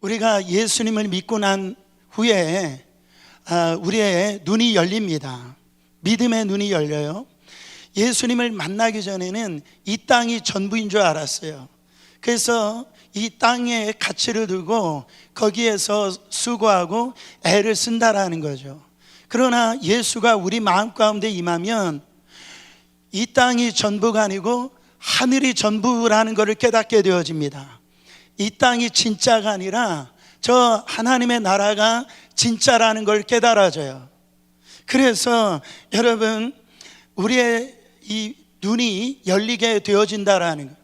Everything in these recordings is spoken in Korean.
우리가 예수님을 믿고 난 후에 우리의 눈이 열립니다. 믿음의 눈이 열려요. 예수님을 만나기 전에는 이 땅이 전부인 줄 알았어요. 그래서 이 땅의 가치를 두고 거기에서 수고하고 애를 쓴다라는 거죠. 그러나 예수가 우리 마음 가운데 임하면 이 땅이 전부가 아니고 하늘이 전부라는 것을 깨닫게 되어집니다. 이 땅이 진짜가 아니라 저 하나님의 나라가 진짜라는 걸 깨달아져요. 그래서 여러분, 우리의 이 눈이 열리게 되어진다라는 것.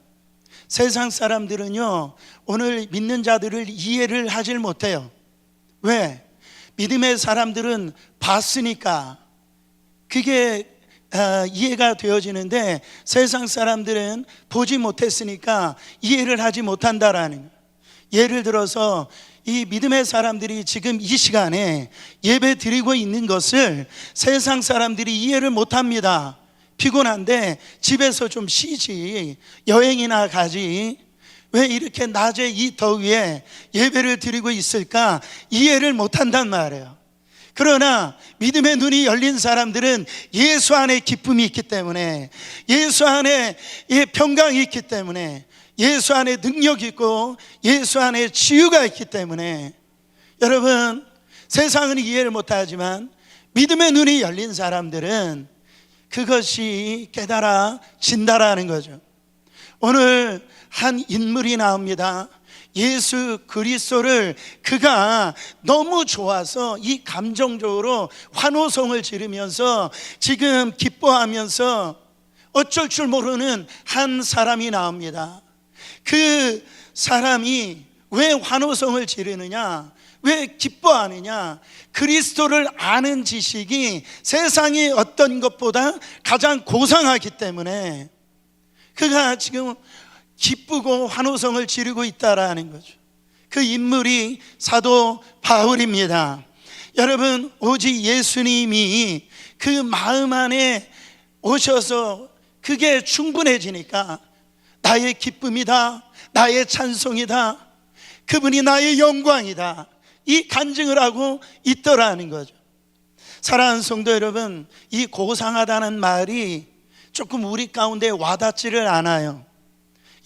세상 사람들은요, 오늘 믿는 자들을 이해를 하질 못해요. 왜? 믿음의 사람들은 봤으니까 그게 이해가 되어지는데, 세상 사람들은 보지 못했으니까 이해를 하지 못한다라는 거예요. 예를 들어서 이 믿음의 사람들이 지금 이 시간에 예배 드리고 있는 것을 세상 사람들이 이해를 못합니다. 피곤한데 집에서 좀 쉬지, 여행이나 가지, 왜 이렇게 낮에 이 더위에 예배를 드리고 있을까 이해를 못한단 말이에요. 그러나 믿음의 눈이 열린 사람들은 예수 안에 기쁨이 있기 때문에, 예수 안에 평강이 있기 때문에, 예수 안에 능력이 있고 예수 안에 치유가 있기 때문에, 여러분, 세상은 이해를 못하지만 믿음의 눈이 열린 사람들은 그것이 깨달아진다라는 거죠. 오늘 한 인물이 나옵니다. 예수 그리스도를 그가 너무 좋아서 이 감정적으로 환호성을 지르면서 지금 기뻐하면서 어쩔 줄 모르는 한 사람이 나옵니다. 그 사람이 왜 환호성을 지르느냐, 왜 기뻐하느냐? 그리스도를 아는 지식이 세상의 어떤 것보다 가장 고상하기 때문에 그가 지금 기쁘고 환호성을 지르고 있다라는 거죠. 그 인물이 사도 바울입니다. 여러분, 오직 예수님이 그 마음 안에 오셔서 그게 충분해지니까 나의 기쁨이다, 나의 찬송이다, 그분이 나의 영광이다, 이 간증을 하고 있더라는 거죠. 사랑하는 성도 여러분, 이 고상하다는 말이 조금 우리 가운데 와닿지를 않아요.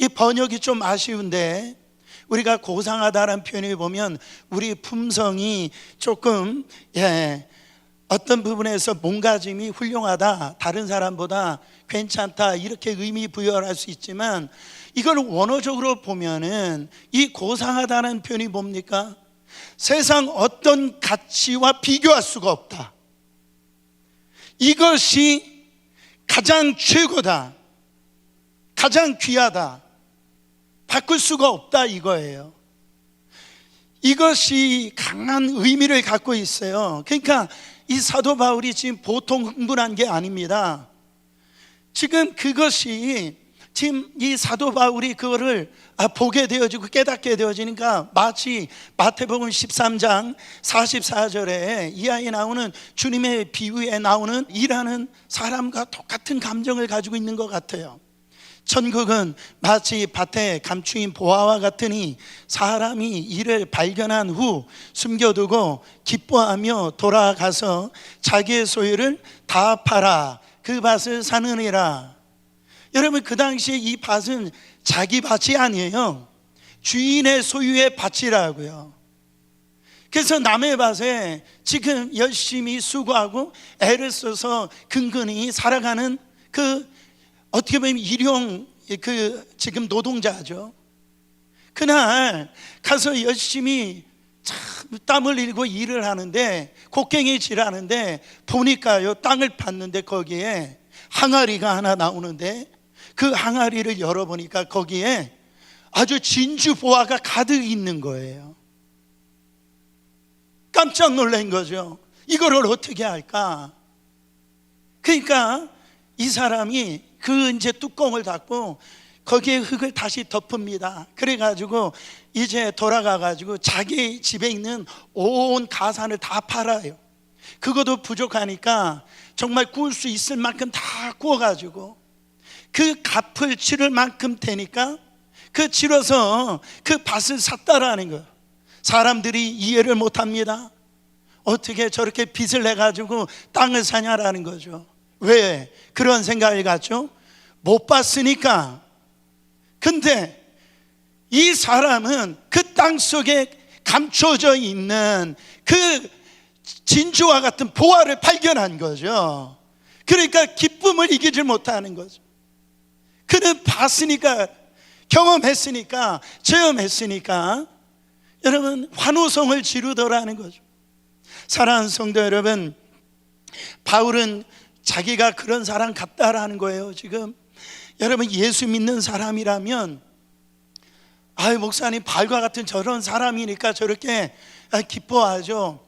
이 번역이 좀 아쉬운데, 우리가 고상하다는 표현을 보면 우리 품성이 조금 어떤 부분에서 몸가짐이 훌륭하다, 다른 사람보다 괜찮다, 이렇게 의미 부여할 수 있지만, 이걸 원어적으로 보면은 이 고상하다는 표현이 뭡니까? 세상 어떤 가치와 비교할 수가 없다, 이것이 가장 최고다, 가장 귀하다, 바꿀 수가 없다, 이거예요. 이것이 강한 의미를 갖고 있어요. 그러니까 이 사도 바울이 지금 보통 흥분한 게 아닙니다. 지금 그것이 지금 이 사도 바울이 그거를 보게 되어지고 깨닫게 되어지니까 마치 마태복음 13장 44절에 이하에 나오는 주님의 비유에 나오는 일하는 사람과 똑같은 감정을 가지고 있는 것 같아요. 천국은 마치 밭에 감추인 보화와 같으니 사람이 이를 발견한 후 숨겨두고 기뻐하며 돌아가서 자기의 소유를 다 팔아 그 밭을 사느니라. 여러분, 그 당시에 이 밭은 자기 밭이 아니에요. 주인의 소유의 밭이라고요. 그래서 남의 밭에 지금 열심히 수고하고 애를 써서 근근히 살아가는 그 어떻게 보면 일용 지금 노동자죠. 그날 가서 열심히 참 땀을 흘리고 일을 하는데, 곡괭이질 하는데 보니까요, 땅을 팠는데 거기에 항아리가 하나 나오는데, 그 항아리를 열어보니까 거기에 아주 진주보화가 가득 있는 거예요. 깜짝 놀란 거죠. 이거를 어떻게 할까? 그러니까 이 사람이 그 이제 뚜껑을 닫고 거기에 흙을 다시 덮습니다. 그래가지고 이제 돌아가가지고 자기 집에 있는 온 가산을 다 팔아요. 그것도 부족하니까 정말 구울 수 있을 만큼 다 구워가지고 그 값을 치를 만큼 되니까 그 치러서 그 밭을 샀다라는 거예요. 사람들이 이해를 못합니다. 어떻게 저렇게 빚을 내가지고 땅을 사냐라는 거죠. 왜 그런 생각을 갖죠? 못 봤으니까. 근데 이 사람은 그 땅 속에 감춰져 있는 그 진주와 같은 보화를 발견한 거죠. 그러니까 기쁨을 이기질 못하는 거죠. 그는 봤으니까, 경험했으니까, 체험했으니까 여러분 환호성을 지르더라는 거죠. 사랑하는 성도 여러분, 바울은 자기가 그런 사람 같다라는 거예요. 지금 여러분 예수 믿는 사람이라면 목사님 바울과 같은 저런 사람이니까 저렇게 기뻐하죠.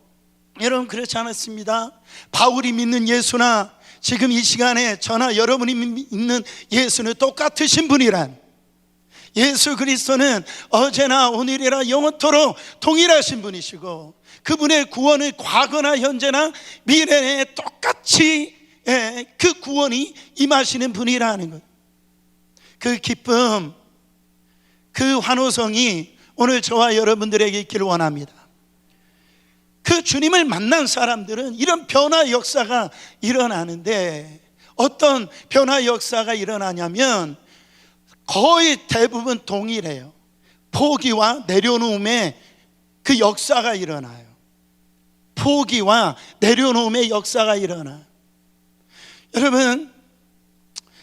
여러분 그렇지 않았습니다. 바울이 믿는 예수나 지금 이 시간에 저나 여러분이 믿는 예수는 똑같으신 분이란, 예수 그리스도는 어제나 오늘이라 영원토록 동일하신 분이시고 그분의 구원은 과거나 현재나 미래에 똑같이 그 구원이 임하시는 분이라는 것. 그 기쁨, 그 환호성이 오늘 저와 여러분들에게 있기를 원합니다. 그 주님을 만난 사람들은 이런 변화 역사가 일어나는데, 어떤 변화 역사가 일어나냐면 거의 대부분 동일해요. 포기와 내려놓음의 그 역사가 일어나요. 포기와 내려놓음의 역사가 일어나요. 여러분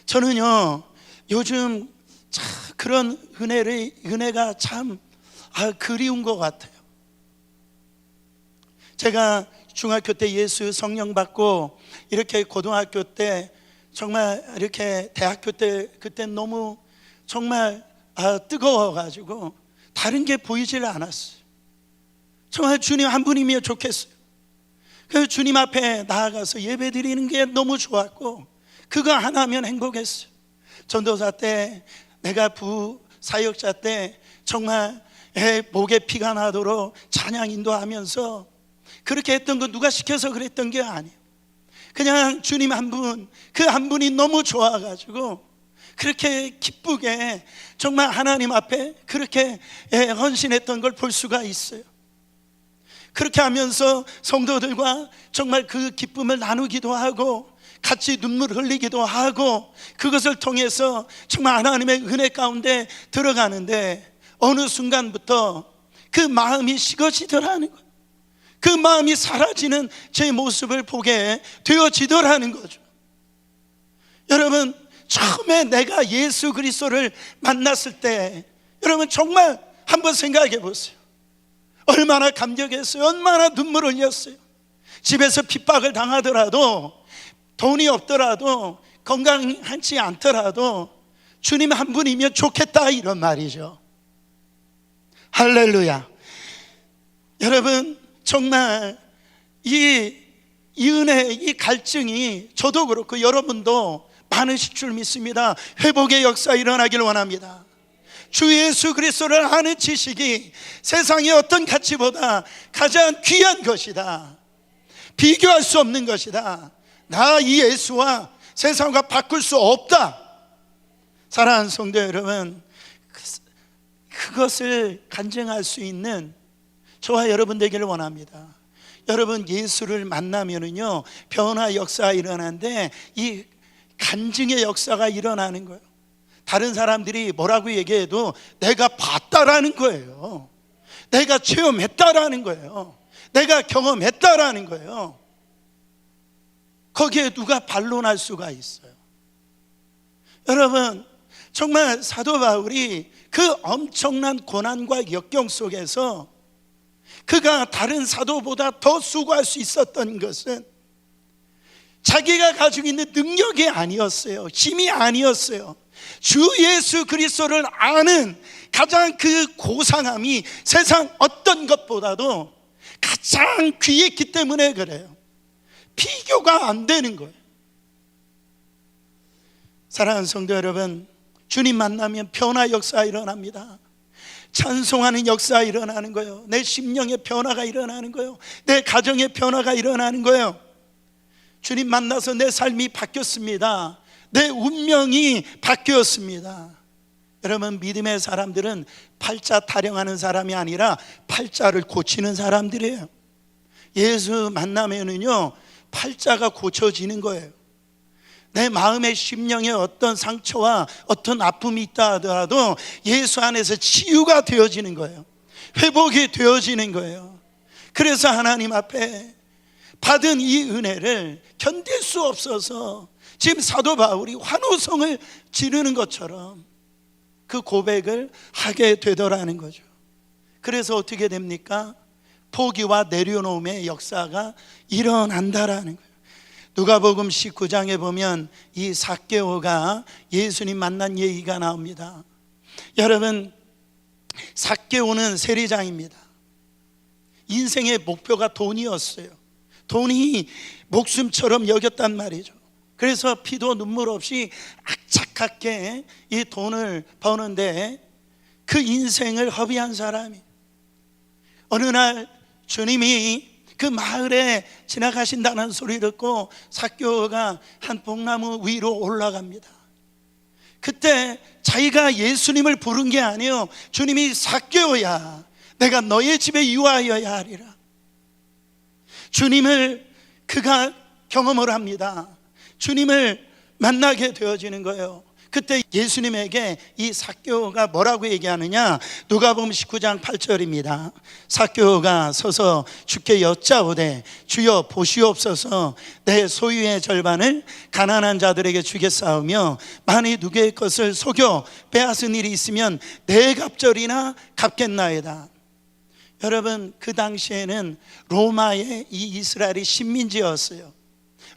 저는요 요즘 참 그런 은혜가 참 그리운 것 같아요. 제가 중학교 때 예수 성령 받고 이렇게 고등학교 때 정말 이렇게 대학교 때 그때 너무 정말 뜨거워가지고 다른 게 보이질 않았어요. 정말 주님 한 분이면 좋겠어요. 그 주님 앞에 나아가서 예배 드리는 게 너무 좋았고 그거 하나면 행복했어요. 전도사 때, 내가 부사역자 때 정말 목에 피가 나도록 찬양 인도하면서 그렇게 했던 거 누가 시켜서 그랬던 게 아니에요. 그냥 주님 한 분, 그 한 분이 너무 좋아가지고 그렇게 기쁘게 정말 하나님 앞에 그렇게 헌신했던 걸 볼 수가 있어요. 그렇게 하면서 성도들과 정말 그 기쁨을 나누기도 하고 같이 눈물 흘리기도 하고 그것을 통해서 정말 하나님의 은혜 가운데 들어가는데 어느 순간부터 그 마음이 식어지더라는 거예요. 그 마음이 사라지는 제 모습을 보게 되어지더라는 거죠. 여러분 처음에 내가 예수 그리스도를 만났을 때 여러분 정말 한번 생각해 보세요. 얼마나 감격했어요. 얼마나 눈물을 흘렸어요. 집에서 핍박을 당하더라도, 돈이 없더라도, 건강하지 않더라도 주님 한 분이면 좋겠다 이런 말이죠. 할렐루야. 여러분 정말 이 은혜, 이 갈증이 저도 그렇고 여러분도 많으실 줄 믿습니다. 회복의 역사 일어나길 원합니다. 주 예수 그리스도를 아는 지식이 세상의 어떤 가치보다 가장 귀한 것이다. 비교할 수 없는 것이다. 나 이 예수와 세상과 바꿀 수 없다. 사랑하는 성도 여러분, 그것을 간증할 수 있는 저와 여러분 되기를 원합니다. 여러분 예수를 만나면은요 변화 역사가 일어나는데 이 간증의 역사가 일어나는 거예요. 다른 사람들이 뭐라고 얘기해도 내가 봤다라는 거예요. 내가 체험했다라는 거예요. 내가 경험했다라는 거예요. 거기에 누가 반론할 수가 있어요? 여러분 정말 사도 바울이 그 엄청난 고난과 역경 속에서 그가 다른 사도보다 더 수고할 수 있었던 것은 자기가 가지고 있는 능력이 아니었어요. 힘이 아니었어요. 주 예수 그리스도를 아는 가장 그 고상함이 세상 어떤 것보다도 가장 귀했기 때문에 그래요. 비교가 안 되는 거예요. 사랑하는 성도 여러분, 주님 만나면 변화 역사가 일어납니다. 찬송하는 역사가 일어나는 거예요. 내 심령의 변화가 일어나는 거예요. 내 가정의 변화가 일어나는 거예요. 주님 만나서 내 삶이 바뀌었습니다. 내 운명이 바뀌었습니다. 여러분, 믿음의 사람들은 팔자 타령하는 사람이 아니라 팔자를 고치는 사람들이에요. 예수 만나면은요, 팔자가 고쳐지는 거예요. 내 마음의 심령에 어떤 상처와 어떤 아픔이 있다 하더라도 예수 안에서 치유가 되어지는 거예요. 회복이 되어지는 거예요. 그래서 하나님 앞에 받은 이 은혜를 견딜 수 없어서 지금 사도 바울이 환호성을 지르는 것처럼 그 고백을 하게 되더라는 거죠. 그래서 어떻게 됩니까? 포기와 내려놓음의 역사가 일어난다라는 거예요. 누가복음 19장에 보면 이 삭개오가 예수님 만난 얘기가 나옵니다. 여러분, 삭개오는 세리장입니다. 인생의 목표가 돈이었어요. 돈이 목숨처럼 여겼단 말이죠. 그래서 피도 눈물 없이 악착하게 이 돈을 버는데 그 인생을 허비한 사람이, 어느 날 주님이 그 마을에 지나가신다는 소리 듣고 삭개오가 한 뽕나무 위로 올라갑니다. 그때 자기가 예수님을 부른 게 아니에요. 주님이 삭개오야, 내가 너의 집에 유하여야 하리라. 주님을 그가 경험을 합니다. 주님을 만나게 되어지는 거예요. 그때 예수님에게 이 삭개오가 뭐라고 얘기하느냐? 누가복음 19장 8절입니다. 삭개오가 서서 주께 여짜오되 주여 보시옵소서, 내 소유의 절반을 가난한 자들에게 주겠사오며 만일 누구의 것을 속여 빼앗은 일이 있으면 네 갑절이나 갚겠나이다. 여러분, 그 당시에는 로마의 이 이스라엘이 식민지였어요.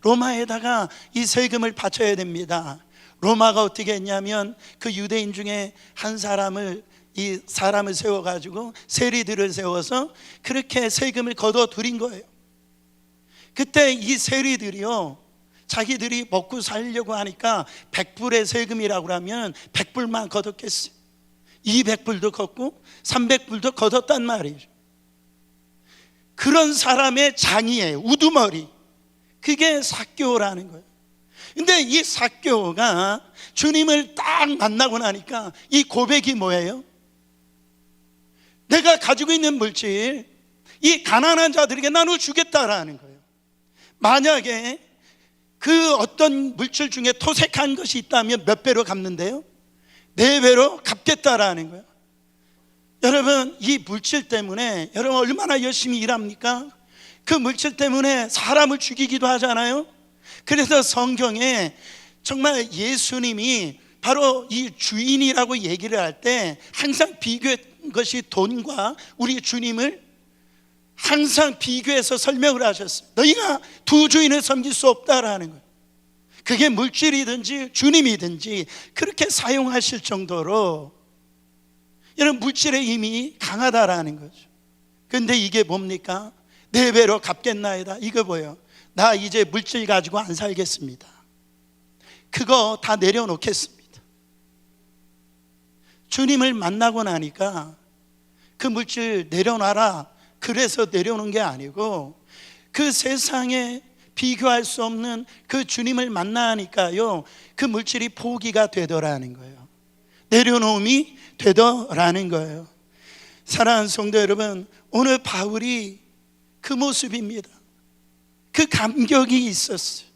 로마에다가 이 세금을 바쳐야 됩니다. 로마가 어떻게 했냐면 그 유대인 중에 한 사람을, 이 사람을 세워가지고 세리들을 세워서 그렇게 세금을 거둬 들인 거예요. 그때 이 세리들이요, 자기들이 먹고 살려고 하니까 100불의 세금이라고 하면 100불만 거뒀겠어요. 200불도 걷고 300불도 거뒀단 말이죠. 그런 사람의 장이에요. 우두머리. 그게 삭개오라는 거예요. 근데 이 삭개오가 주님을 딱 만나고 나니까 이 고백이 뭐예요? 내가 가지고 있는 물질, 이 가난한 자들에게 나눠 주겠다라는 거예요. 만약에 그 어떤 물질 중에 토색한 것이 있다면 몇 배로 갚는데요? 4배로 갚겠다라는 거예요. 여러분, 이 물질 때문에 여러분 얼마나 열심히 일합니까? 그 물질 때문에 사람을 죽이기도 하잖아요. 그래서 성경에 정말 예수님이 바로 이 주인이라고 얘기를 할 때 항상 비교한 것이 돈과 우리 주님을 항상 비교해서 설명을 하셨어요. 너희가 두 주인을 섬길 수 없다라는 거예요. 그게 물질이든지 주님이든지 그렇게 사용하실 정도로 여러분 물질의 힘이 강하다라는 거죠. 그런데 이게 뭡니까? 4배로 갚겠나이다. 이거 뭐예요? 나 이제 물질 가지고 안 살겠습니다. 그거 다 내려놓겠습니다. 주님을 만나고 나니까 그 물질 내려놔라, 그래서 내려놓은 게 아니고 그 세상에 비교할 수 없는 그 주님을 만나니까요, 그 물질이 포기가 되더라는 거예요. 내려놓음이 되더라는 거예요. 사랑하는 성도 여러분, 오늘 바울이 그 모습입니다. 그 감격이 있었어요.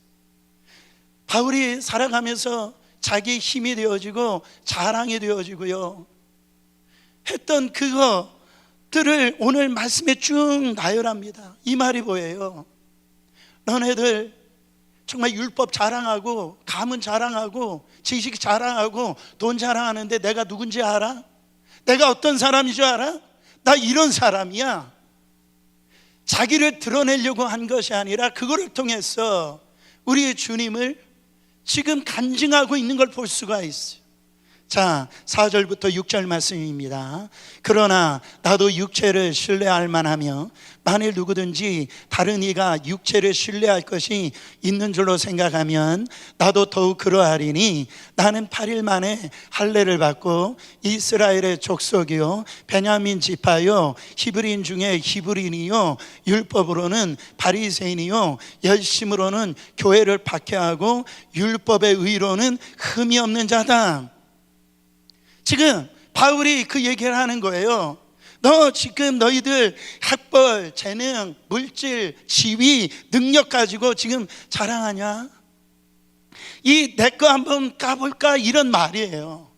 바울이 살아가면서 자기 힘이 되어지고 자랑이 되어지고요 했던 그것들을 오늘 말씀에 쭉 나열합니다. 이 말이 뭐예요? 너네들 정말 율법 자랑하고 가문 자랑하고 지식 자랑하고 돈 자랑하는데 내가 누군지 알아? 내가 어떤 사람인 줄 알아? 나 이런 사람이야. 자기를 드러내려고 한 것이 아니라 그거를 통해서 우리의 주님을 지금 간증하고 있는 걸 볼 수가 있어요. 자, 4절부터 6절 말씀입니다. 그러나 나도 육체를 신뢰할 만하며 만일 누구든지 다른 이가 육체를 신뢰할 것이 있는 줄로 생각하면 나도 더욱 그러하리니 나는 8일 만에 할례를 받고 이스라엘의 족속이요 베냐민 지파요 히브리인 중에 히브리인이요 율법으로는 바리새인이요 열심으로는 교회를 박해하고 율법의 의로는 흠이 없는 자다. 지금 바울이 그 얘기를 하는 거예요. 너 지금 너희들 학벌, 재능, 물질, 지위, 능력 가지고 지금 자랑하냐? 이 내 거 한번 까볼까? 이런 말이에요.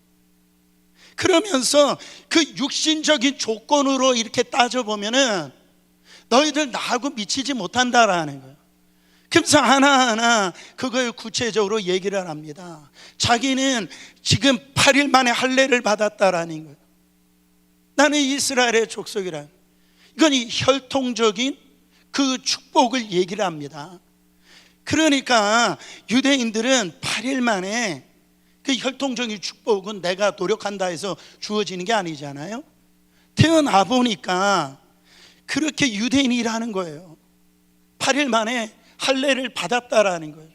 그러면서 그 육신적인 조건으로 이렇게 따져보면은 너희들 나하고 미치지 못한다라는 거예요. 그래서 하나하나 그걸 구체적으로 얘기를 합니다. 자기는 지금 8일 만에 할례를 받았다라는 거예요. 나는 이스라엘의 족속이라. 이건 이 혈통적인 그 축복을 얘기를 합니다. 그러니까 유대인들은 8일 만에 그 혈통적인 축복은 내가 노력한다 해서 주어지는 게 아니잖아요. 태어나 보니까 그렇게 유대인이라는 거예요. 8일 만에 할례를 받았다라는 거예요.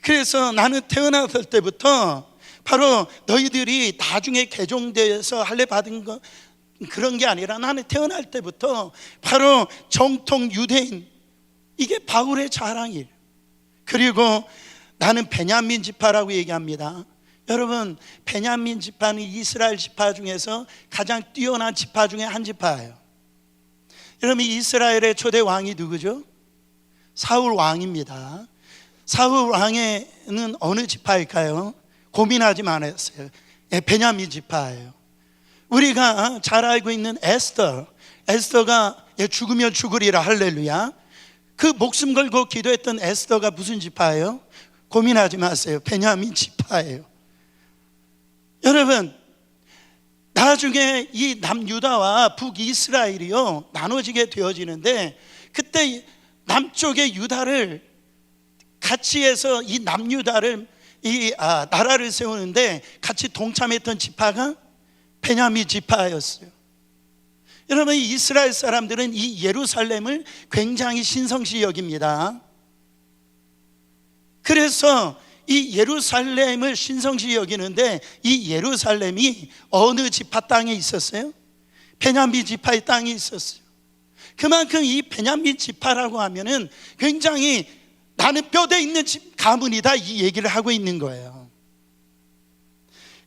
그래서 나는 태어났을 때부터 바로 너희들이 나중에 개종돼서 할례 받은 거 그런 게 아니라 나는 태어날 때부터 바로 정통 유대인, 이게 바울의 자랑이에요. 그리고 나는 베냐민 지파라고 얘기합니다. 여러분, 베냐민 지파는 이스라엘 지파 중에서 가장 뛰어난 지파 중에 한 지파예요. 여러분, 이스라엘의 초대 왕이 누구죠? 사울 왕입니다. 사울 왕에는 어느 지파일까요? 고민하지 말았어요. 베냐민 지파예요. 우리가 잘 알고 있는 에스더가 죽으면 죽으리라 할렐루야. 그 목숨 걸고 기도했던 에스더가 무슨 지파예요? 고민하지 마세요. 베냐민 지파예요. 여러분, 나중에 이 남유다와 북이스라엘이요 나눠지게 되어지는데, 그때 남쪽의 유다를 같이 해서 이 남유다를 나라를 세우는데 같이 동참했던 지파가 베냐민 지파였어요. 여러분, 이스라엘 사람들은 이 예루살렘을 굉장히 신성시 여깁니다. 그래서 이 예루살렘을 신성시 여기는데, 이 예루살렘이 어느 지파 땅에 있었어요? 베냐민 지파의 땅에 있었어요. 그만큼 이 베냐민 지파라고 하면은 굉장히 나는 뼈대 있는 가문이다, 이 얘기를 하고 있는 거예요.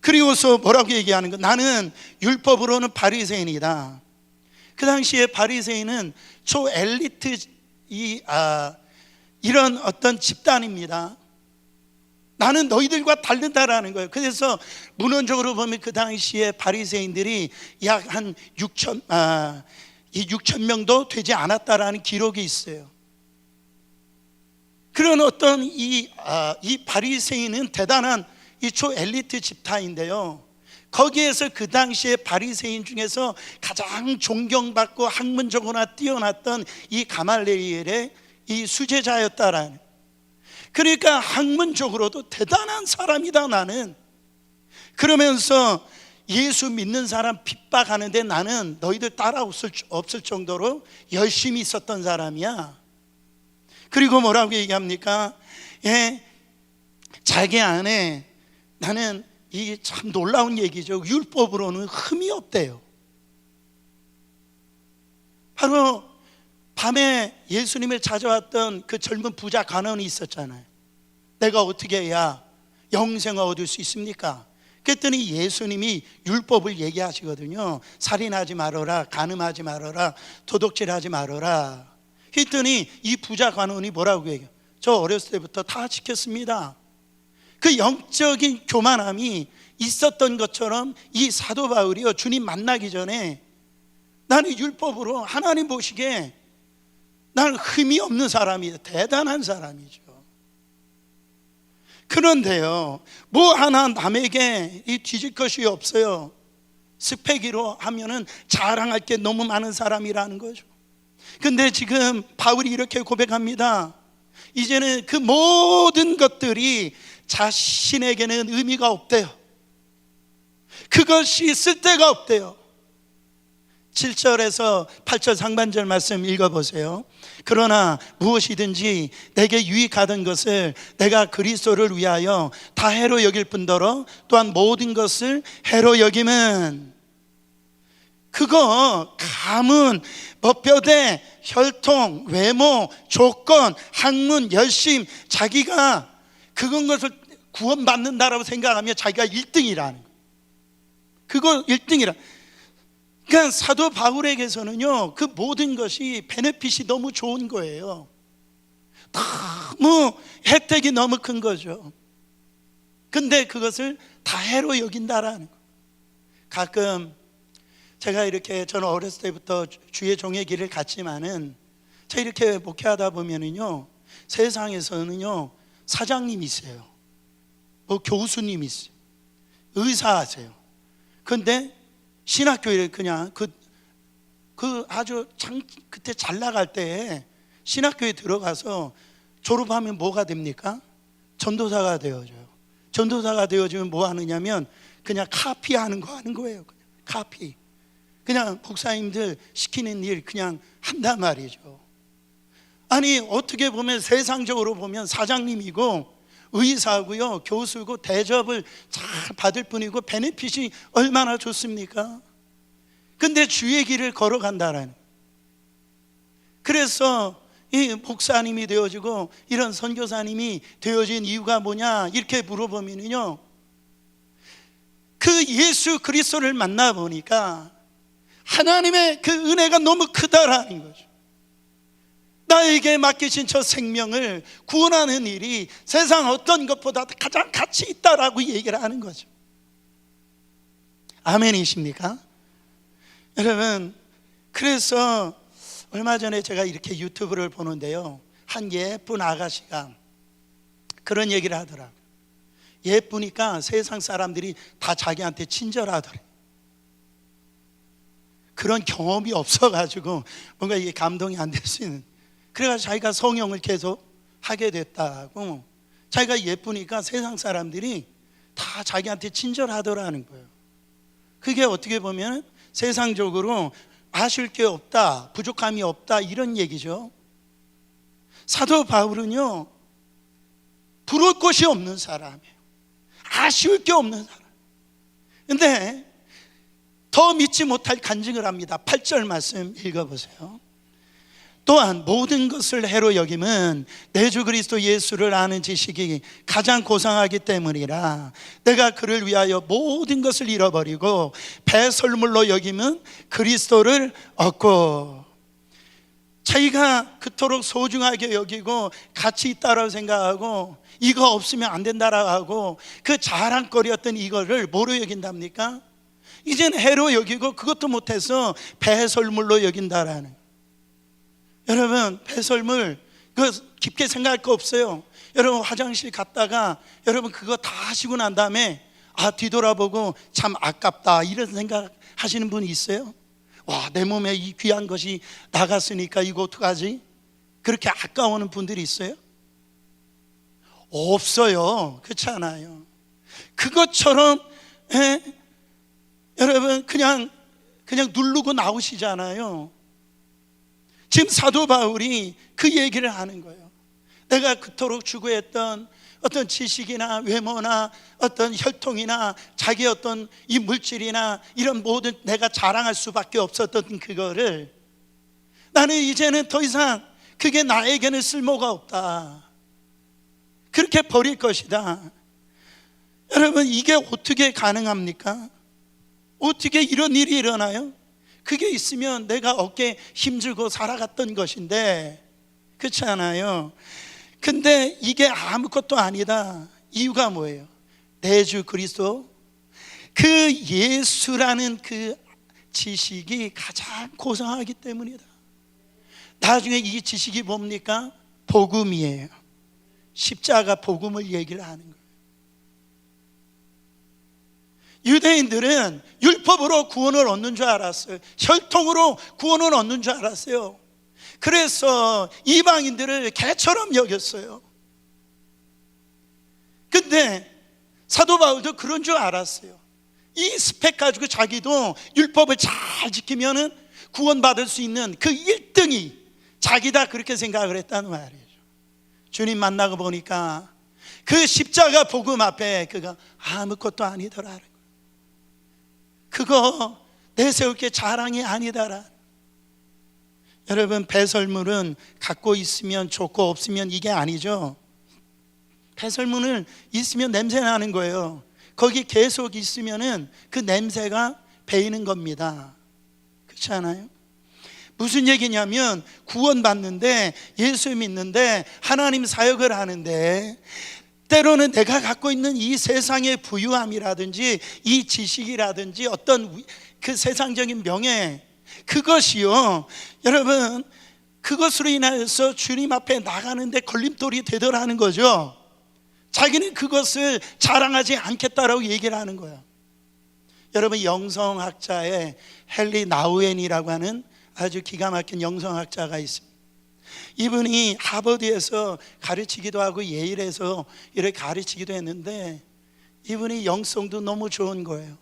그리고서 뭐라고 얘기하는 거? 나는 율법으로는 바리새인이다. 그 당시에 바리새인은 초엘리트 이런 어떤 집단입니다. 나는 너희들과 다르다라는 거예요. 그래서 문헌적으로 보면 그 당시에 바리새인들이 약 한 6천 명도 되지 않았다라는 기록이 있어요. 그런 어떤 이 바리새인은 대단한 이 초엘리트 집단인데요, 거기에서 그 당시에 바리새인 중에서 가장 존경받고 학문적으로 뛰어났던 이 가말리엘의 이 수제자였다라는, 그러니까 학문적으로도 대단한 사람이다 나는. 그러면서 예수 믿는 사람 핍박하는데 나는 너희들 따라 없을 정도로 열심히 있었던 사람이야. 그리고 뭐라고 얘기합니까? 자기 안에, 나는 이 참 놀라운 얘기죠, 율법으로는 흠이 없대요. 바로 밤에 예수님을 찾아왔던 그 젊은 부자 간원이 있었잖아요. 내가 어떻게 해야 영생을 얻을 수 있습니까? 그랬더니 예수님이 율법을 얘기하시거든요. 살인하지 말아라, 간음하지 말아라, 도둑질하지 말아라. 그랬더니 이 부자 간원이 뭐라고 얘기해요? 저 어렸을 때부터 다 지켰습니다. 그 영적인 교만함이 있었던 것처럼 이 사도 바울이요, 주님 만나기 전에 나는 율법으로 하나님 보시기에 나는 흠이 없는 사람이에요. 대단한 사람이죠. 그런데요, 뭐 하나 남에게 뒤질 것이 없어요. 스펙으로 하면은 자랑할 게 너무 많은 사람이라는 거죠. 근데 지금 바울이 이렇게 고백합니다. 이제는 그 모든 것들이 자신에게는 의미가 없대요. 그것이 쓸데가 없대요. 7절에서 8절 상반절 말씀 읽어보세요. 그러나 무엇이든지 내게 유익하던 것을 내가 그리스도를 위하여 다 해로 여길 뿐더러 또한 모든 것을 해로 여김은, 그거 가문, 뼈대, 혈통, 외모, 조건, 학문, 열심, 자기가 그건 것을 구원받는다라고 생각하면 자기가 1등이라는 거예요. 그거 1등이라. 그러니까 사도 바울에게서는요, 그 모든 것이 베네핏이 너무 좋은 거예요. 너무 혜택이 너무 큰 거죠. 근데 그것을 다 해로 여긴다라는 거. 가끔 제가 이렇게, 저는 어렸을 때부터 주의 종의 길을 갔지만은, 제가 이렇게 목회하다 보면은요, 세상에서는요 사장님이 있어요, 뭐 교수님이 있어요, 의사하세요. 근데 신학교에 그냥 아주 그때 잘 나갈 때 신학교에 들어가서 졸업하면 뭐가 됩니까? 전도사가 되어져요. 전도사가 되어지면 뭐 하느냐면 그냥 카피하는 거 하는 거예요. 그냥 카피. 그냥 목사님들 시키는 일 그냥 한단 말이죠. 아니 어떻게 보면 세상적으로 보면 사장님이고 의사고요, 교수고, 대접을 잘 받을 뿐이고 베네핏이 얼마나 좋습니까? 근데 주의 길을 걸어간다라는. 그래서 이 목사님이 되어지고 이런 선교사님이 되어진 이유가 뭐냐 이렇게 물어보면요, 그 예수 그리스도를 만나보니까 하나님의 그 은혜가 너무 크다라는 거죠. 나에게 맡기신 저 생명을 구원하는 일이 세상 어떤 것보다 가장 가치 있다라고 얘기를 하는 거죠. 아멘이십니까? 여러분, 그래서 얼마 전에 제가 이렇게 유튜브를 보는데요, 한 예쁜 아가씨가 그런 얘기를 하더라고요. 예쁘니까 세상 사람들이 다 자기한테 친절하더래. 그런 경험이 없어가지고 뭔가 이게 감동이 안 될 수 있는, 그래가지고 자기가 성형을 계속 하게 됐다고. 자기가 예쁘니까 세상 사람들이 다 자기한테 친절하더라는 거예요. 그게 어떻게 보면 세상적으로 아쉬울 게 없다, 부족함이 없다, 이런 얘기죠. 사도 바울은요, 부러울 것이 없는 사람이에요. 아쉬울 게 없는 사람. 근데 더 믿지 못할 간증을 합니다. 8절 말씀 읽어보세요. 또한 모든 것을 해로 여김은 내 주 그리스도 예수를 아는 지식이 가장 고상하기 때문이라. 내가 그를 위하여 모든 것을 잃어버리고 배설물로 여김은 그리스도를 얻고. 자기가 그토록 소중하게 여기고 가치 있다고 생각하고 이거 없으면 안 된다라고 하고 그 자랑거리였던 이거를 뭐로 여긴답니까? 이제는 해로 여기고 그것도 못해서 배설물로 여긴다라는. 여러분, 배설물 그거 깊게 생각할 거 없어요. 여러분 화장실 갔다가 여러분 그거 다 하시고 난 다음에 뒤돌아보고 참 아깝다 이런 생각 하시는 분이 있어요? 와, 내 몸에 이 귀한 것이 나갔으니까 이거 어떡하지? 그렇게 아까워하는 분들이 있어요? 없어요. 그렇지 않아요. 그것처럼 여러분 그냥 누르고 나오시잖아요. 지금 사도 바울이 그 얘기를 하는 거예요. 내가 그토록 추구했던 어떤 지식이나 외모나 어떤 혈통이나 자기 어떤 이 물질이나 이런 모든 내가 자랑할 수밖에 없었던 그거를 나는 이제는 더 이상 그게 나에게는 쓸모가 없다, 그렇게 버릴 것이다. 여러분, 이게 어떻게 가능합니까? 어떻게 이런 일이 일어나요? 그게 있으면 내가 어깨에 힘주고 살아갔던 것인데, 그렇지 않아요? 근데 이게 아무것도 아니다. 이유가 뭐예요? 내 주 그리스도, 그 예수라는 그 지식이 가장 고상하기 때문이다. 나중에 이 지식이 뭡니까? 복음이에요. 십자가 복음을 얘기를 하는 거예요. 유대인들은 율법으로 구원을 얻는 줄 알았어요. 혈통으로 구원을 얻는 줄 알았어요. 그래서 이방인들을 개처럼 여겼어요. 근데 사도 바울도 그런 줄 알았어요. 이 스펙 가지고 자기도 율법을 잘 지키면 구원받을 수 있는 그 1등이 자기다, 그렇게 생각을 했다는 말이에요. 주님 만나고 보니까 그 십자가 복음 앞에 그가 아무것도 아니더라. 그거 내세울 게 자랑이 아니다라. 여러분, 배설물은 갖고 있으면 좋고 없으면 이게 아니죠. 배설물은 있으면 냄새 나는 거예요. 거기 계속 있으면은 그 냄새가 배이는 겁니다. 그렇지 않아요? 무슨 얘기냐면 구원받는데, 예수 믿는데, 하나님 사역을 하는데 때로는 내가 갖고 있는 이 세상의 부유함이라든지 이 지식이라든지 어떤 그 세상적인 명예, 그것이요, 여러분, 그것으로 인하여서 주님 앞에 나가는데 걸림돌이 되더라는 거죠. 자기는 그것을 자랑하지 않겠다라고 얘기를 하는 거예요. 여러분, 영성학자의 헨리 나우엔이라고 하는 아주 기가 막힌 영성학자가 있습니다. 이분이 하버드에서 가르치기도 하고 예일에서 이렇게 가르치기도 했는데 이분이 영성도 너무 좋은 거예요.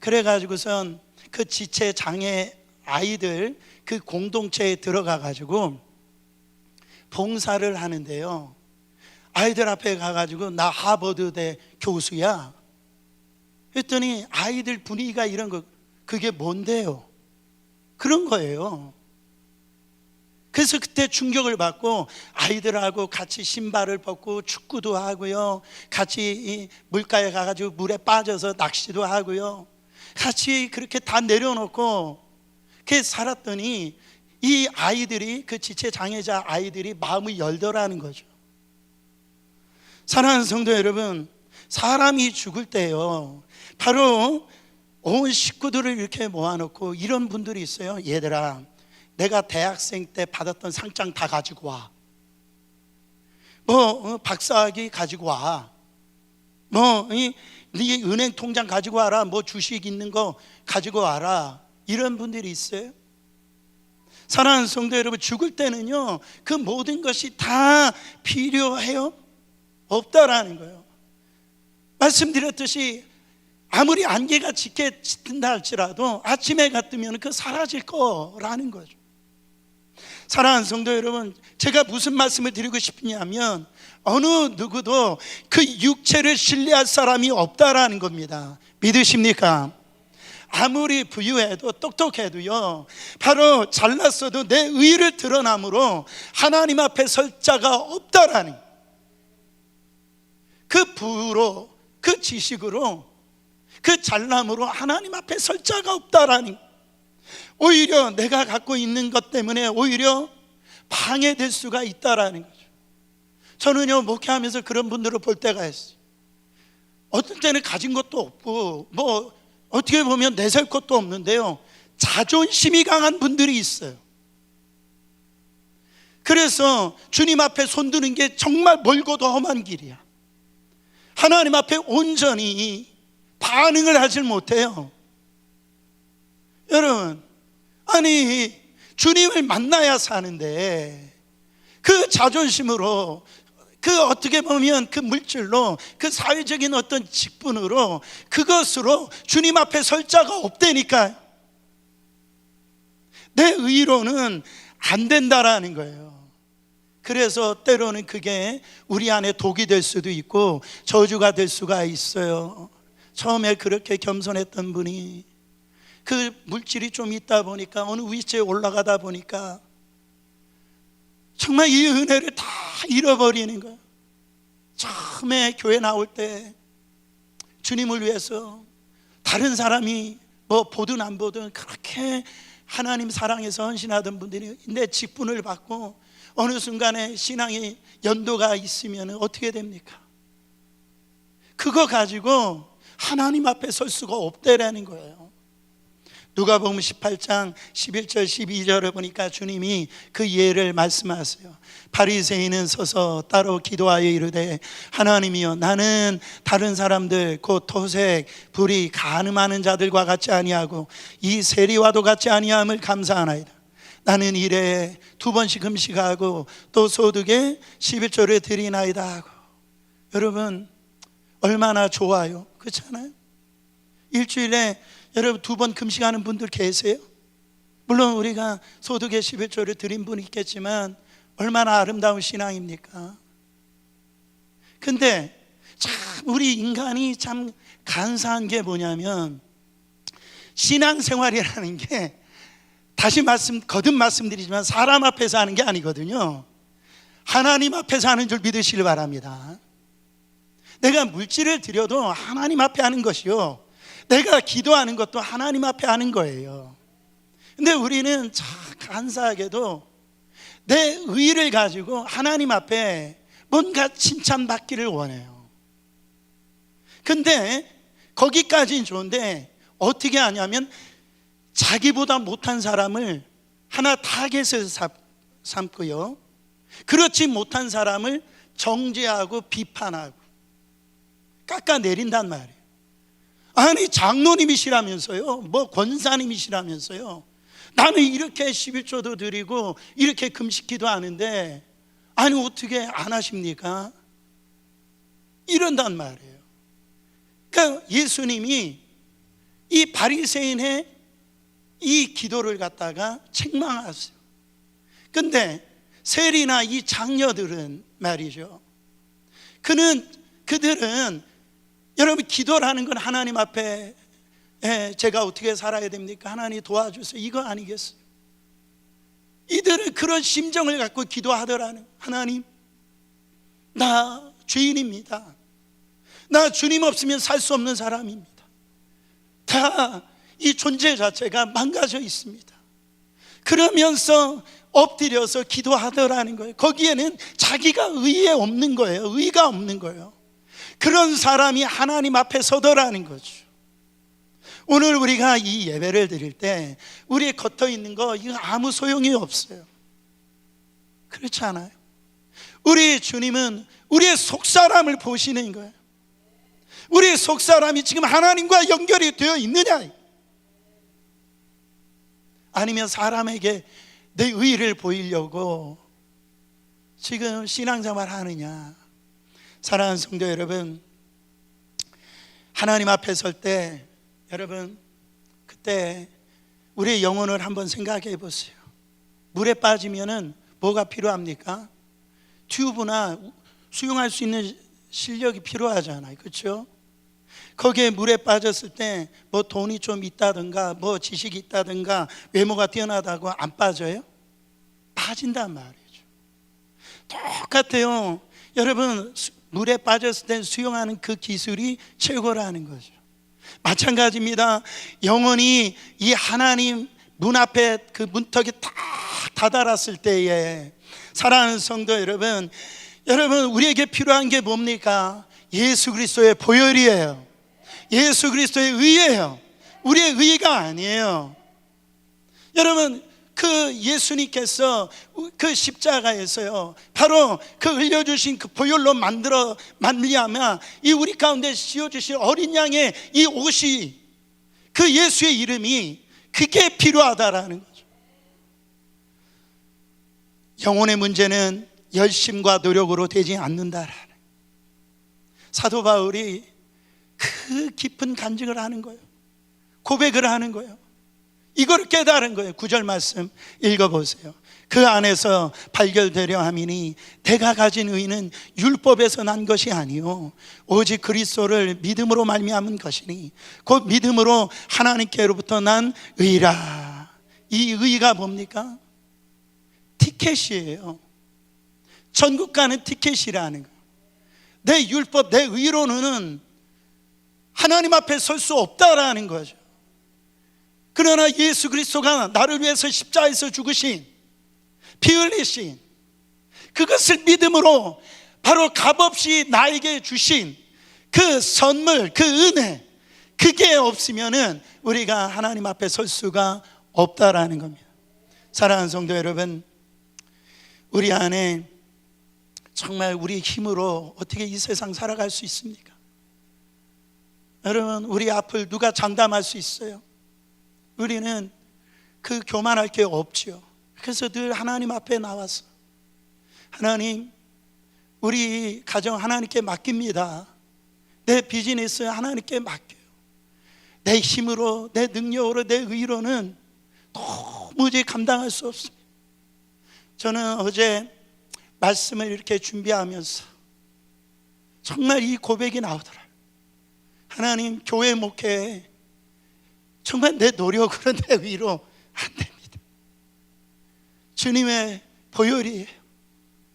그래가지고선 그 지체 장애 아이들 그 공동체에 들어가 가지고 봉사를 하는데요, 아이들 앞에 가가지고 나 하버드대 교수야 했더니 아이들 분위기가 이런 거, 그게 뭔데요? 그런 거예요. 그래서 그때 충격을 받고 아이들하고 같이 신발을 벗고 축구도 하고요, 같이 물가에 가가지고 물에 빠져서 낚시도 하고요, 같이 그렇게 다 내려놓고 그렇게 살았더니 이 아이들이, 그 지체 장애자 아이들이 마음을 열더라는 거죠. 사랑하는 성도 여러분, 사람이 죽을 때요, 바로 온 식구들을 이렇게 모아놓고 이런 분들이 있어요. 얘들아, 내가 대학생 때 받았던 상장 다 가지고 와. 박사학위 가지고 와. 네 은행 통장 가지고 와라. 주식 있는 거 가지고 와라. 이런 분들이 있어요. 사랑하는 성도 여러분, 죽을 때는요, 그 모든 것이 다 필요해요? 없다라는 거예요. 말씀드렸듯이 아무리 안개가 짙게 짙은다 할지라도 아침에 뜨면 그 사라질 거라는 거죠. 사랑하는 성도 여러분, 제가 무슨 말씀을 드리고 싶냐면 어느 누구도 그 육체를 신뢰할 사람이 없다라는 겁니다. 믿으십니까? 아무리 부유해도 똑똑해도요, 바로 잘났어도 내 의를 드러남으로 하나님 앞에 설 자가 없다라는, 그 부로, 그 지식으로, 그 잘남으로 하나님 앞에 설 자가 없다라는, 오히려 내가 갖고 있는 것 때문에 오히려 방해될 수가 있다라는 거죠. 저는요, 목회하면서 그런 분들을 볼 때가 있어요. 어떤 때는 가진 것도 없고 어떻게 보면 내세울 것도 없는데요, 자존심이 강한 분들이 있어요. 그래서 주님 앞에 손드는 게 정말 멀고도 험한 길이야. 하나님 앞에 온전히 반응을 하질 못해요. 여러분, 아니 주님을 만나야 사는데 그 자존심으로, 그 어떻게 보면 그 물질로, 그 사회적인 어떤 직분으로, 그것으로 주님 앞에 설 자가 없다니까요. 내 의로는 안 된다라는 거예요. 그래서 때로는 그게 우리 안에 독이 될 수도 있고 저주가 될 수가 있어요. 처음에 그렇게 겸손했던 분이 그 물질이 좀 있다 보니까 어느 위치에 올라가다 보니까 정말 이 은혜를 다 잃어버리는 거예요. 처음에 교회 나올 때 주님을 위해서 다른 사람이 보든 안 보든 그렇게 하나님 사랑해서 헌신하던 분들이 내 직분을 받고 어느 순간에 신앙의 연도가 있으면 어떻게 됩니까? 그거 가지고 하나님 앞에 설 수가 없다라는 거예요. 누가복음 18장 11절 12절을 보니까 주님이 그 예를 말씀하세요. 바리새인은 서서 따로 기도하여 이르되 하나님이여, 나는 다른 사람들 곧 토색, 불의, 간음하는 자들과 같지 아니하고 이 세리와도 같지 아니함을 감사하나이다. 나는 일에 2번씩 금식하고 또 소득에 11조를 드리나이다 하고. 여러분, 얼마나 좋아요, 그렇잖아요? 일주일에 여러분 2번 금식하는 분들 계세요? 물론 우리가 소득의 11조를 드린 분이 있겠지만 얼마나 아름다운 신앙입니까? 근데 참 우리 인간이 참 간사한 게 뭐냐면, 신앙생활이라는 게 다시 거듭 말씀드리지만 사람 앞에서 하는 게 아니거든요. 하나님 앞에서 하는 줄 믿으시길 바랍니다. 내가 물질을 드려도 하나님 앞에 하는 것이요, 내가 기도하는 것도 하나님 앞에 하는 거예요. 근데 우리는 참 간사하게도 내 의를 가지고 하나님 앞에 뭔가 칭찬받기를 원해요. 근데 거기까지는 좋은데 어떻게 하냐면 자기보다 못한 사람을 하나 타겟을 삼고요, 그렇지 못한 사람을 정죄하고 비판하고 깎아내린단 말이에요. 아니 장로님이시라면서요, 뭐 권사님이시라면서요, 나는 이렇게 11조도 드리고 이렇게 금식기도 하는데 아니 어떻게 안 하십니까? 이런단 말이에요. 그러니까 예수님이 이 바리새인의 이 기도를 갖다가 책망하세요. 근데 세리나 이 장녀들은 말이죠, 그들은 여러분 기도를 하는 건 하나님 앞에 제가 어떻게 살아야 됩니까? 하나님 도와주세요, 이거 아니겠어요? 이들은 그런 심정을 갖고 기도하더라는, 하나님 나 죄인입니다, 나 주님 없으면 살 수 없는 사람입니다, 다 이 존재 자체가 망가져 있습니다. 그러면서 엎드려서 기도하더라는 거예요. 거기에는 자기가 의에 없는 거예요. 의가 없는 거예요. 그런 사람이 하나님 앞에 서더라는 거죠. 오늘 우리가 이 예배를 드릴 때 우리의 겉에 있는 거 이거 아무 소용이 없어요. 그렇지 않아요? 우리 주님은 우리의 속사람을 보시는 거예요. 우리의 속사람이 지금 하나님과 연결이 되어 있느냐, 아니면 사람에게 내 의의를 보이려고 지금 신앙생활 하느냐. 사랑하는 성도 여러분, 하나님 앞에 설 때 여러분 그때 우리의 영혼을 한번 생각해 보세요. 물에 빠지면은 뭐가 필요합니까? 튜브나 수용할 수 있는 실력이 필요하잖아요, 그렇죠? 거기에 물에 빠졌을 때 뭐 돈이 좀 있다든가 뭐 지식이 있다든가 외모가 뛰어나다고 안 빠져요? 빠진단 말이죠. 똑같아요. 여러분 물에 빠졌을 때 수용하는 그 기술이 최고라는 거죠. 마찬가지입니다. 영혼이 이 하나님 문 앞에 그 문턱에 딱 다다랐을 때에 사랑하는 성도 여러분, 우리에게 필요한 게 뭡니까? 예수 그리스도의 보혈이에요. 예수 그리스도의 의예요. 우리의 의가 아니에요. 여러분 그 예수님께서 그 십자가에서요 바로 그 흘려주신 그 보혈로 말미암아 이 우리 가운데 씌워주신 어린 양의 이 옷이, 그 예수의 이름이 그게 필요하다라는 거죠. 영혼의 문제는 열심과 노력으로 되지 않는다라는, 사도 바울이 그 깊은 간증을 하는 거예요. 고백을 하는 거예요. 이걸 깨달은 거예요. 9절 말씀 읽어보세요. 그 안에서 발견되려 함이니 내가 가진 의는 율법에서 난 것이 아니요 오직 그리스도를 믿음으로 말미암은 것이니 곧 믿음으로 하나님께로부터 난 의라. 이 의가 뭡니까? 티켓이에요. 전국 가는 티켓이라는 거예요. 내 율법, 내 의로는 하나님 앞에 설 수 없다라는 거죠. 그러나 예수 그리스도가 나를 위해서 십자가에서 죽으신, 피 흘리신 그것을 믿음으로 바로 값없이 나에게 주신 그 선물, 그 은혜, 그게 없으면은 우리가 하나님 앞에 설 수가 없다라는 겁니다. 사랑하는 성도 여러분, 우리 안에 정말 우리 힘으로 어떻게 이 세상 살아갈 수 있습니까? 여러분 우리 앞을 누가 장담할 수 있어요? 우리는 그 교만할 게 없지요. 그래서 늘 하나님 앞에 나와서 하나님, 우리 가정 하나님께 맡깁니다. 내 비즈니스 하나님께 맡겨요. 내 힘으로, 내 능력으로, 내 의로는 도무지 감당할 수 없습니다. 저는 어제 말씀을 이렇게 준비하면서 정말 이 고백이 나오더라고요. 하나님, 교회 목회에 정말 내 노력으로, 내 의로 안 됩니다. 주님의 보혈이에요.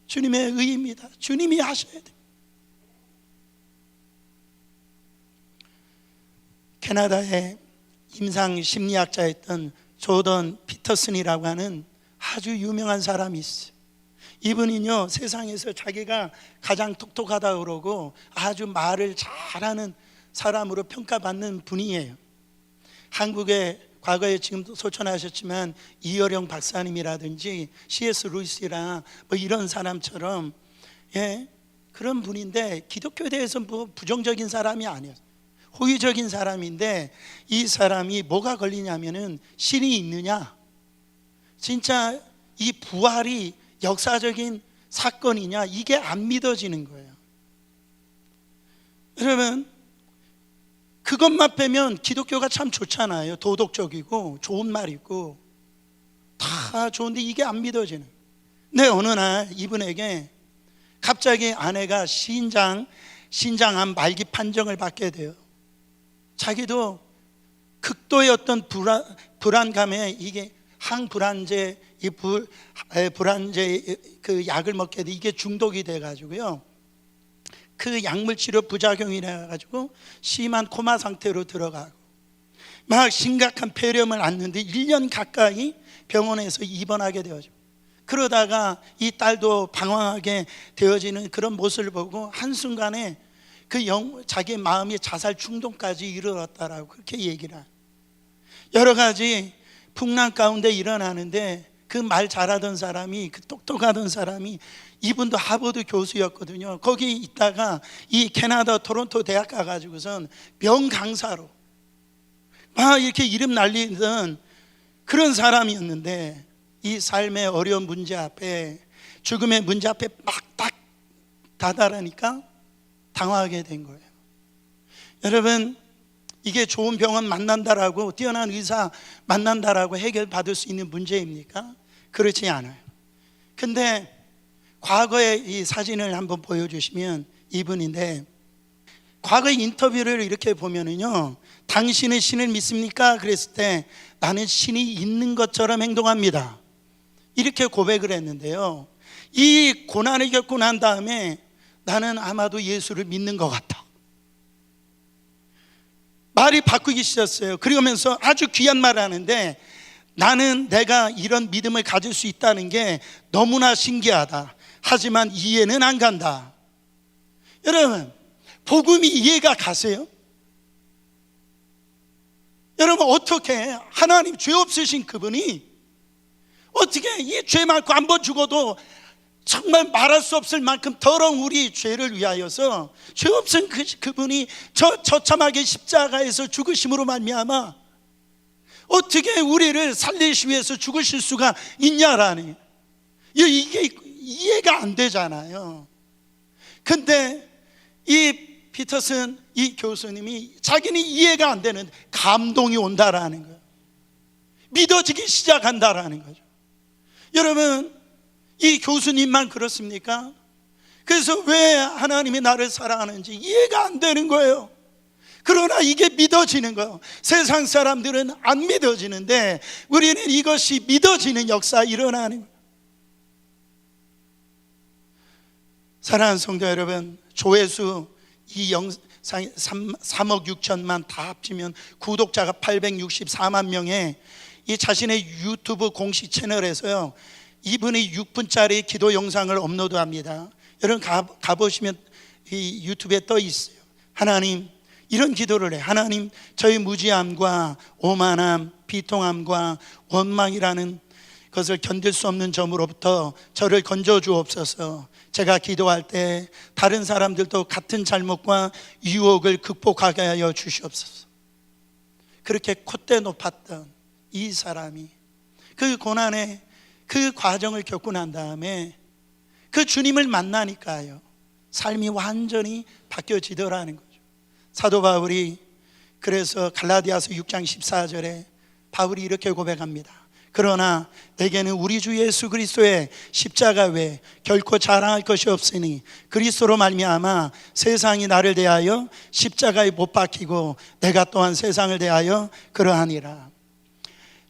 주님의 의입니다. 주님이 하셔야 돼요. 캐나다의 임상 심리학자였던 조던 피터슨이라고 하는 아주 유명한 사람이 있어요. 이분은요, 세상에서 자기가 가장 똑똑하다고 그러고 아주 말을 잘하는 사람으로 평가받는 분이에요. 한국에 과거에 지금도 소천하셨지만 이어령 박사님이라든지 C.S. 루이스랑 뭐 이런 사람처럼, 예, 그런 분인데 기독교에 대해서 뭐 부정적인 사람이 아니었어요. 호의적인 사람인데, 이 사람이 뭐가 걸리냐면은 신이 있느냐, 진짜 이 부활이 역사적인 사건이냐, 이게 안 믿어지는 거예요. 여러분, 그것만 빼면 기독교가 참 좋잖아요. 도덕적이고 좋은 말이고 다 좋은데 이게 안 믿어지는 거예요. 근데 어느 날 이분에게 갑자기 아내가 신장암 말기 판정을 받게 돼요. 자기도 극도의 어떤 불안감에 이게 항불안제, 불안제 그 약을 먹게 돼 이게 중독이 돼 가지고요, 그 약물 치료 부작용이 나 가지고 심한 코마 상태로 들어가고 막 심각한 폐렴을 앓는데 1년 가까이 병원에서 입원하게 되어져. 그러다가 이 딸도 방황하게 되어지는 그런 모습을 보고 한순간에 자기 마음이 자살 충동까지 이르렀다라고 그렇게 얘기를 해요. 여러 가지 풍랑 가운데 일어나는데 그 말 잘하던 사람이, 그 똑똑하던 사람이, 이분도 하버드 교수였거든요. 거기 있다가 이 캐나다 토론토 대학 가가지고선 명강사로 막 이렇게 이름 날리던 그런 사람이었는데, 이 삶의 어려운 문제 앞에, 죽음의 문제 앞에 막 딱 다다르니까 당황하게 된 거예요. 여러분, 이게 좋은 병원 만난다라고, 뛰어난 의사 만난다라고 해결받을 수 있는 문제입니까? 그렇지 않아요. 근데 과거의 이 사진을 한번 보여주시면, 이분인데 과거의 인터뷰를 이렇게 보면은요, 당신은 신을 믿습니까? 그랬을 때 나는 신이 있는 것처럼 행동합니다, 이렇게 고백을 했는데요, 이 고난을 겪고 난 다음에 나는 아마도 예수를 믿는 것 같다, 말이 바꾸기 시작했어요. 그러면서 아주 귀한 말을 하는데, 나는 내가 이런 믿음을 가질 수 있다는 게 너무나 신기하다, 하지만 이해는 안 간다. 여러분, 복음이 이해가 가세요? 여러분, 어떻게 하나님 죄 없으신 그분이 어떻게 이 죄 많고 한 번 죽어도 정말 말할 수 없을 만큼 더러운 우리 죄를 위하여서 죄 없은 그분이 처참하게 십자가에서 죽으심으로 말미암아 어떻게 우리를 살리시기 위해서 죽으실 수가 있냐라니, 이게 이해가 안 되잖아요. 근데 이 피터슨 이 교수님이 자기는 이해가 안 되는데 감동이 온다라는 거예요. 믿어지기 시작한다라는 거죠. 여러분, 이 교수님만 그렇습니까? 그래서 왜 하나님이 나를 사랑하는지 이해가 안 되는 거예요. 그러나 이게 믿어지는 거예요. 세상 사람들은 안 믿어지는데 우리는 이것이 믿어지는 역사 일어나는 거예요. 사랑하는 성도 여러분, 조회수 이 영상 3억 6천만 다 합치면 구독자가 864만 명에 이 자신의 유튜브 공식 채널에서요, 이분이 6분짜리 기도 영상을 업로드합니다. 여러분 가보시면 이 유튜브에 떠 있어요. 하나님, 이런 기도를 해. 하나님, 저희 무지함과 오만함, 비통함과 원망이라는 것을 견딜 수 없는 점으로부터 저를 건져 주옵소서. 제가 기도할 때 다른 사람들도 같은 잘못과 유혹을 극복하게 하여 주시옵소서. 그렇게 콧대 높았던 이 사람이 그 고난의 그 과정을 겪고 난 다음에 그 주님을 만나니까요, 삶이 완전히 바뀌어지더라는 거죠. 사도 바울이 그래서 갈라디아서 6장 14절에 바울이 이렇게 고백합니다. 그러나 내게는 우리 주 예수 그리스도의 십자가 외에 결코 자랑할 것이 없으니 그리스도로 말미암아 세상이 나를 대하여 십자가에 못 박히고 내가 또한 세상을 대하여 그러하니라.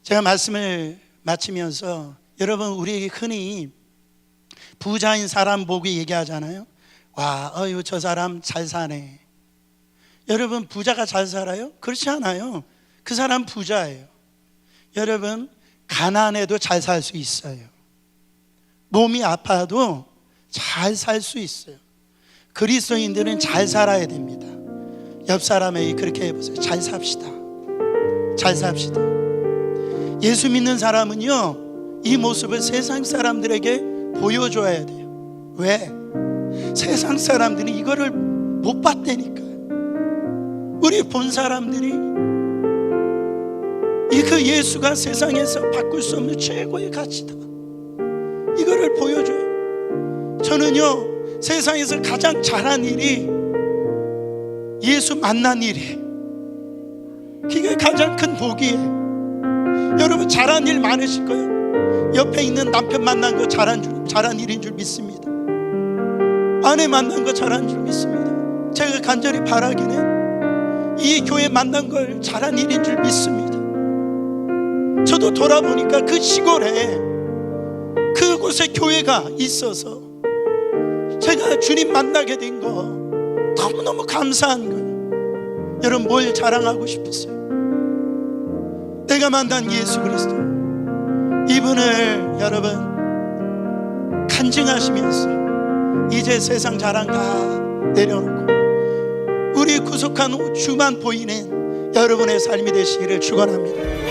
제가 말씀을 마치면서, 여러분, 우리 흔히 부자인 사람 보고 얘기하잖아요. 와, 어휴, 저 사람 잘 사네. 여러분 부자가 잘 살아요? 그렇지 않아요. 그 사람 부자예요. 여러분 가난해도 잘 살 수 있어요. 몸이 아파도 잘 살 수 있어요. 그리스도인들은 잘 살아야 됩니다. 옆 사람에게 그렇게 해보세요. 잘 삽시다. 잘 삽시다. 예수 믿는 사람은요, 이 모습을 세상 사람들에게 보여줘야 돼요. 왜? 세상 사람들이 이거를 못 봤다니까요. 우리 본 사람들이 이 그 예수가 세상에서 바꿀 수 없는 최고의 가치다, 이거를 보여줘요. 저는요, 세상에서 가장 잘한 일이 예수 만난 일이에요. 그게 가장 큰 복이에요. 여러분 잘한 일 많으실 거예요. 옆에 있는 남편 만난 거 잘한 일인 줄 믿습니다. 아내 만난 거 잘한 줄 믿습니다. 제가 간절히 바라기는 이 교회 만난 걸 잘한 일인 줄 믿습니다. 저도 돌아보니까 그 시골에 그곳에 교회가 있어서 제가 주님 만나게 된 거 너무너무 감사한 거예요. 여러분 뭘 자랑하고 싶으세요? 내가 만난 예수 그리스도, 이분을 여러분 간증하시면서 이제 세상 자랑 다 내려놓고 우리 구속한 주만 보이는 여러분의 삶이 되시기를 축원합니다.